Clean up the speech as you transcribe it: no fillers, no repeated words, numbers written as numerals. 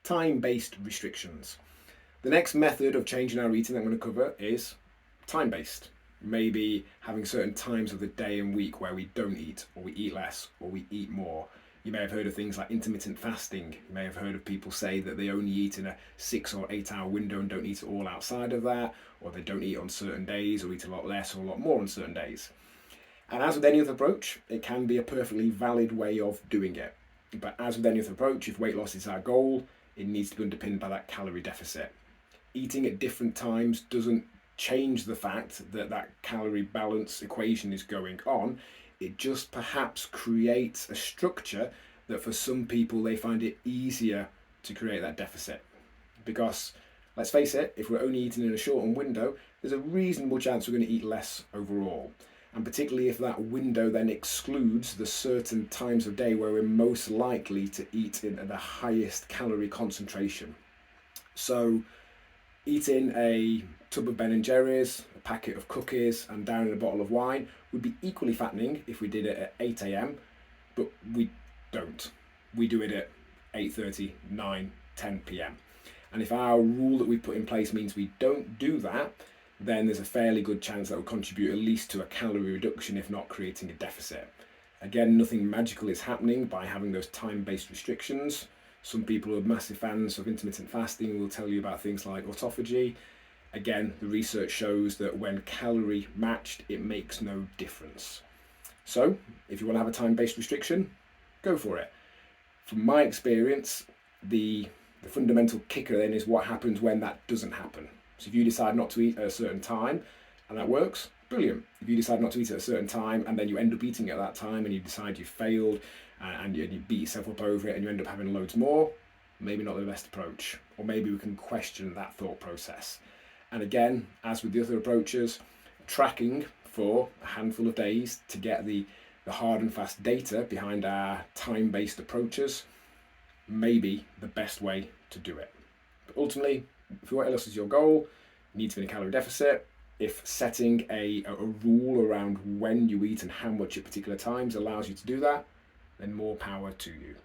time-based restrictions. The next method of changing our eating that I'm going to cover is time-based. Maybe having certain times of the day and week where we don't eat, or we eat less, or we eat more. You may have heard of things like intermittent fasting. You may have heard of people say that they only eat in a 6 or 8 hour window and don't eat at all outside of that, or they don't eat on certain days, or eat a lot less or a lot more on certain days. And as with any other approach, it can be a perfectly valid way of doing it. But as with any other approach, if weight loss is our goal, it needs to be underpinned by that calorie deficit. Eating at different times doesn't change the fact that that calorie balance equation is going on. It just perhaps creates a structure that for some people they find it easier to create that deficit. Because let's face it, if we're only eating in a shortened window, there's a reasonable chance we're going to eat less overall. And particularly if that window then excludes the certain times of day where we're most likely to eat in at the highest calorie concentration. So eating a tub of Ben & Jerry's, a packet of cookies and down in a bottle of wine would be equally fattening if we did it at 8 a.m, but we don't. We do it at 8:30, 9, 10 p.m. And if our rule that we put in place means we don't do that, then there's a fairly good chance that will contribute at least to a calorie reduction, if not creating a deficit. Again, nothing magical is happening by having those time-based restrictions. Some people who are massive fans of intermittent fasting will tell you about things like autophagy. Again, the research shows that when calorie matched, it makes no difference. So, if you want to have a time-based restriction, go for it. From my experience, the fundamental kicker then is what happens when that doesn't happen. So if you decide not to eat at a certain time and that works, brilliant. If you decide not to eat at a certain time and then you end up eating at that time and you decide you failed and you beat yourself up over it and you end up having loads more, maybe not the best approach. Or maybe we can question that thought process. And again, as with the other approaches, tracking for a handful of days to get the hard and fast data behind our time-based approaches may be the best way to do it. But ultimately, if weight loss is your goal, you need to be in a calorie deficit. If setting a rule around when you eat and how much at particular times allows you to do that, then more power to you.